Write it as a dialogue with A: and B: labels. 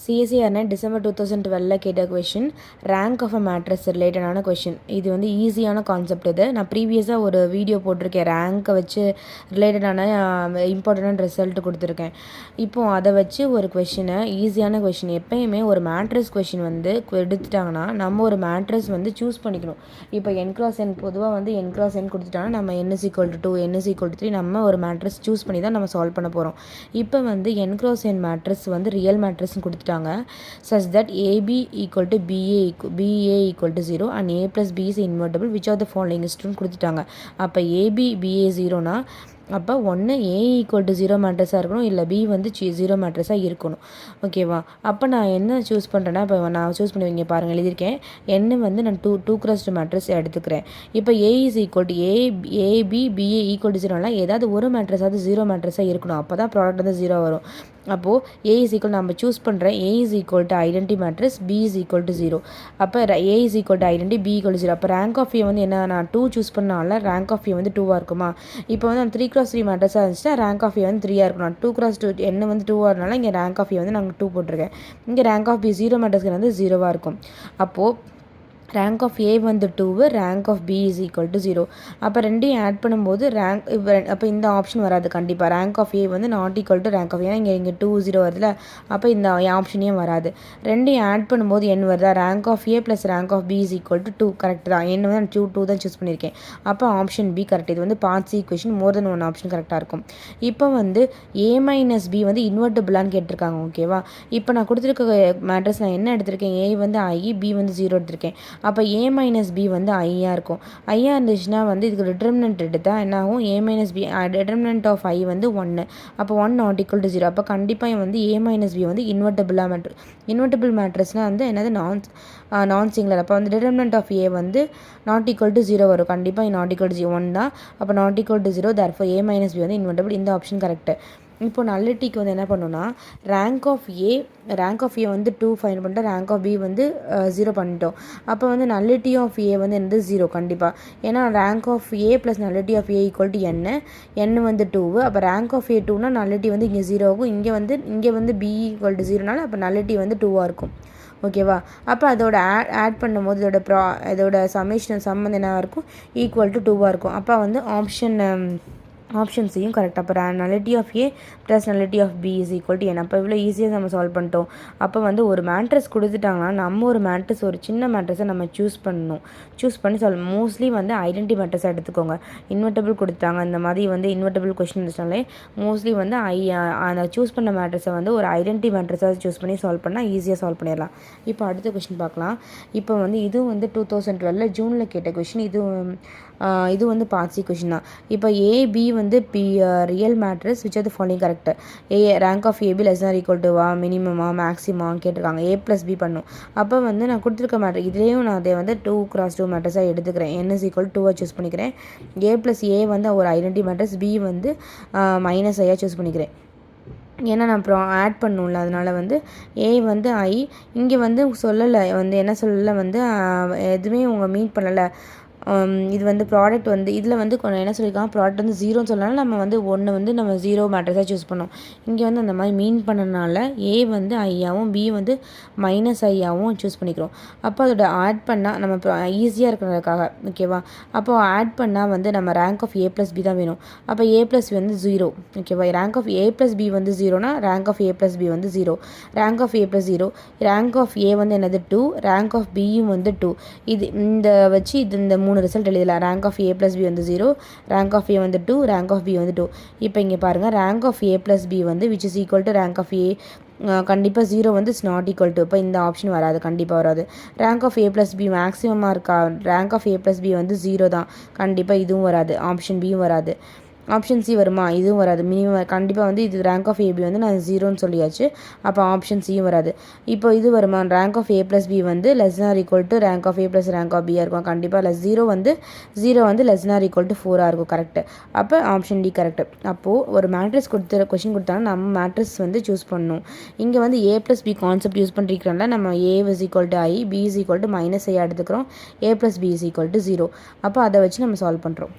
A: சிஎஸ்சிஆர்னே December 2012 கேட்ட question rank of a matrix ரிலேட்டடான question. இது வந்து ஈஸியான கான்செப்ட். இது நான் ப்ரீவியஸாக ஒரு வீடியோ போட்டிருக்கேன், ரேங்க்கை வச்சு ரிலேட்டடான இம்பார்ட்டண்டான ரிசல்ட் கொடுத்துருக்கேன். இப்போது அதை வச்சு ஒரு கொஷினை, ஈஸியான கொஷின், எப்போயுமே ஒரு மேட்ரஸ் கொஷின் வந்து எடுத்துட்டாங்கன்னா நம்ம ஒரு மேட்ரஸ் வந்து சூஸ் பண்ணிக்கணும். இப்போ n×n பொதுவாக வந்து n×n கொடுத்துட்டாங்கன்னா நம்ம n=2 n=3 நம்ம ஒரு மேட்ரஸ் சூஸ் பண்ணி தான் நம்ம சால்வ் பண்ண போகிறோம். இப்போ வந்து n×n மேட்ரஸ் வந்து ரியல் மேட்ரஸ்ன்னு கொடுத்துட்டாங்க. such that AB equal to BA equal to 0 and A plus B is invertible which of the following is true கொடுத்துட்டாங்க. அப்போ AB BA 0னா அப்போ ஒன்று A ஈக்குவல் டு 0 மேட்ரஸாக இருக்கணும், இல்லை B வந்து 0 மேட்ரஸாக இருக்கணும். ஓகேவா? அப்போ நான் என்ன சூஸ் பண்ணுறேன்னா, இப்போ நான் சூஸ் பண்ணுவீங்க பாருங்கள், எழுதியிருக்கேன். என்ன வந்து நான் 2x2 மேட்ரஸ் எடுத்துக்கிறேன். இப்போ A is equal to AB BA equal to 0னா ஏதாவது ஒரு மேட்ரஸாவது 0 மேட்ரஸாக இருக்கணும். அப்போ தான் ப்ராடக்ட் வந்து 0 வரும். அப்போது A இஸ் ஈக்குவல் நம்ம சூஸ் பண்ணுறேன். A is equal to identity mattress, B is equal to 0. அப்போ A is equal to identity, B equal to 0. அப்போ ரேங்க் ஆஃப் A வந்து என்ன, நான் 2 சூஸ் பண்ணால ரேங்க் ஆஃப் A வந்து 2ஆக இருக்குமா? இப்போ வந்து நான் 3x3 மேட்ரஸாக இருந்துச்சுன்னா ரேங்க் ஆஃப் A வந்து 3ஆக இருக்கணும். 2x2 என்ன வந்து 2ஆக இருந்தாலும் இங்கே ரேங்க் ஆஃப் A வந்து நாங்கள் 2 போட்டிருக்கேன். இங்கே ரேங்க் ஆஃப் B 0 மேட்ரஸ்க்கு வந்து 0வாக இருக்கும். அப்போது ரேங்க் ஆஃப் A வந்து 2, rank of B is equal to 0. அப்போ ரெண்டையும் ஆட் பண்ணும்போது ரேங்க் அப்போ இந்த ஆப்ஷன் வராது கண்டிப்பாக. ரேங்க் ஆஃப் A வந்து not equal to rank of A, ஏன்னா இங்கே 2 0 வருதுல, அப்போ இந்த ஆப்ஷனையும் வராது. ரெண்டையும் ஆட் பண்ணும்போது n வருதா, rank of A plus rank of B is equal to 2. Correct தான். n வந்து 2 தான் சூஸ் பண்ணியிருக்கேன். அப்போ ஆப்ஷன் B கரெக்ட். இது வந்து பார்ட் C கொஷின், மோர் தென் ஒன் ஆப்ஷன் கரெக்டாக இருக்கும். இப்போ வந்து A மைனஸ் B வந்து இன்வெர்ட்டிபிளான்னு கேட்டிருக்காங்க. ஓகேவா? இப்போ நான் கொடுத்துருக்க மேட்ரஸ் நான் என்ன எடுத்திருக்கேன், A வந்து I, B வந்து 0 எடுத்திருக்கேன். அப்போ A மைனஸ் B வந்து ஐயாக இருக்கும். ஐயாக இருந்துச்சுன்னா வந்து இதுக்கு டிட்டர்மினன்ட் எடுத்தால் என்ன ஆகும், A minus B determinant of I வந்து 1. அப்போ 1 நாட் ஈக்குவல் டு 0. அப்போ கண்டிப்பாக வந்து A மைனஸ் B வந்து இன்வெர்ட்டிபிளாக மேட்ரஸ். இன்வெர்ட்டிபிள் மேட்ரஸ்னால் வந்து என்னது, நான் சிங்குலர். அப்போ வந்து டிட்டர்மினன்ட் ஆஃப் A வந்து நாட் ஈக்குவல் டு 0 வரும். கண்டிப்பாக நாட் ஈக்குவல் டு 1 தான். அப்போ not equal to 0, therefore A minus B வந்து இன்வெர்ட்டிபிள். இந்த ஆப்ஷன் கரெக்டு. இப்போ நல்லிட்டிக்கு வந்து என்ன பண்ணோன்னா, ரேங்க் ஆஃப் A வந்து 2 ஃபைண்ட் பண்ணிட்டோம், ரேங்க் ஆஃப் B வந்து 0 பண்ணிட்டோம். அப்போ வந்து நல்லிட்டி ஆஃப் A வந்து என்னது 0 கண்டிப்பாக. ஏன்னா rank of A plus nullity of A equal to n வந்து 2. அப்போ ரேங்க் ஆஃப் A 2னா நல்லிட்டி வந்து இங்கே 0 ஆகும். இங்கே வந்து B ஈக்குவல் டு 0னால அப்போ நல்லிட்டி வந்து 2ஆக இருக்கும். ஓகேவா? அப்போ அதோட ஆட் பண்ணும்போது இதோட சம் வந்து என்ன இருக்கும், ஈக்குவல் டு 2ஆக இருக்கும். அப்போ வந்து ஆப்ஷன் சியும் கரெக்ட். அப்போ nullity of A plus nullity of B is equal to n. அப்போ இவ்வளோ ஈஸியாக நம்ம சால்வ் பண்ணிட்டோம். அப்போ வந்து ஒரு மேட்ரஸ் கொடுத்துட்டாங்கன்னா நம்ம ஒரு மேட்ரஸ், ஒரு சின்ன மேட்ரஸை நம்ம சூஸ் பண்ணி சால்வ். மோஸ்ட்லி வந்து ஐடென்டி மேட்ரஸாக எடுத்துக்கோங்க. இன்வெர்ட்டிபிள் கொடுத்தாங்க, இந்த மாதிரி வந்து இன்வெர்ட்டிபிள் கொஸ்டின் இருந்துச்சுனாலே மோஸ்ட்லி வந்து அந்த சூஸ் பண்ண மேட்ரஸை வந்து ஒரு ஐடென்டி மேட்ரஸாக சூஸ் பண்ணி சால்வ் பண்ணால் ஈஸியாக சால்வ் பண்ணிடலாம். இப்போ அடுத்த கொஸ்டின் பார்க்கலாம். இப்போ வந்து இதுவும் வந்து 2012 ஜூனில் கேட்ட கொஸ்டின். இது வந்து பார்ட் C கொஷின் தான். இப்போ AB வந்து real matrix which are the following correct. Rank of AB less or equal டுவா, மினிமமா, மேக்ஸிமா கேட்டிருக்காங்க. A ப்ளஸ் B பண்ணும். அப்போ வந்து நான் கொடுத்துருக்க மேட்ரு இதுலேயும் நான் அதை வந்து 2x2 மேட்ரஸாக எடுத்துக்கிறேன். n இஸ் ஈக்குவல் 2 சூஸ் பண்ணிக்கிறேன். A ப்ளஸ் A வந்து ஒரு ஐடென்டி மேட்ரஸ், B வந்து மைனஸ் ஐயாக சூஸ் பண்ணிக்கிறேன். ஏன்னா நான் அப்புறம் ஆட் பண்ணணும்ல, அதனால் வந்து A வந்து I. இங்கே வந்து சொல்லலை, வந்து என்ன சொல்லலை, வந்து எதுவுமே உங்கள் மீட் பண்ணலை. இது வந்து ப்ராடக்ட் வந்து இதில் வந்து என்ன சொல்லியிருக்காங்க, ப்ராடக்ட் வந்து 0ன்னு சொல்லனால நம்ம வந்து 1 வந்து நம்ம 0 மேட்ரஸாக சூஸ் பண்ணோம். இங்கே வந்து அந்த மாதிரி மீன் பண்ணனால A வந்து ஐயாவும் B வந்து மைனஸ் ஐயாவும் சூஸ் பண்ணிக்கிறோம். அப்போ அதோட ஆட் பண்ணால் நம்ம ஈஸியாக இருக்கிறதுக்காக, ஓகேவா? அப்போ ஆட் பண்ணால் வந்து நம்ம rank of A plus B தான் வேணும். அப்போ A ப்ளஸ் B வந்து 0, ஓகேவா? Rank of A plus B வந்து 0னா rank of A plus B வந்து 0. Rank of A plus 0, rank of A வந்து என்னது 2, ரேங்க் ஆஃப் Bயும் வந்து 2. இந்த வச்சு இந்த 3 ரிசல்ட் எழுதலாம். Rank of A plus B வந்து 0, ரேங்க் ஆஃப் A வந்து 2, ரேங்க் ஆஃப் B வந்து 2. இப்போ இங்கே பாருங்கள், rank of A plus B வந்து which is equal to rank of A. கண்டிப்பாக 0 வந்து இட்ஸ் நாட் ஈக்குவல் டு. இப்போ இந்த ஆப்ஷன் வராது, கண்டிப்பாக வராது. Rank of A plus B மேக்ஸிமமாக இருக்கா, rank of A plus B வந்து 0 தான். கண்டிப்பாக இதுவும் வராது. ஆப்ஷன் Bயும் வராது. ஆப்ஷன் C வருமா, இதுவும் வராது. மினிமம் கண்டிப்பாக வந்து இது ரேங்க் ஆஃப் AB வந்து நான் 0ன்னு சொல்லியாச்சு. அப்போ ஆப்ஷன் Cயும் வராது. இப்போ இது வருமா, rank of A plus B வந்து less or equal to rank of A plus rank of B இருக்கும். கண்டிப்பாக 0 வந்து லெஸ் ஆர் ஈக்குவல் டு 4 இருக்கும். கரெக்ட். அப்போ ஆப்ஷன் D கரெக்ட். அப்போது ஒரு மேட்ரஸ் கொஷின் கொடுத்தாங்கன்னா நம்ம மேட்ரஸ் வந்து சூஸ் பண்ணணும். இங்கே வந்து A plus B concept use பண்ணிருக்கிறனால நம்ம A is equal to I, B is equal to minus I எடுத்துக்கிறோம். A plus B is equal to 0. அப்போ அதை வச்சு நம்ம சால்வ் பண்ணுறோம்.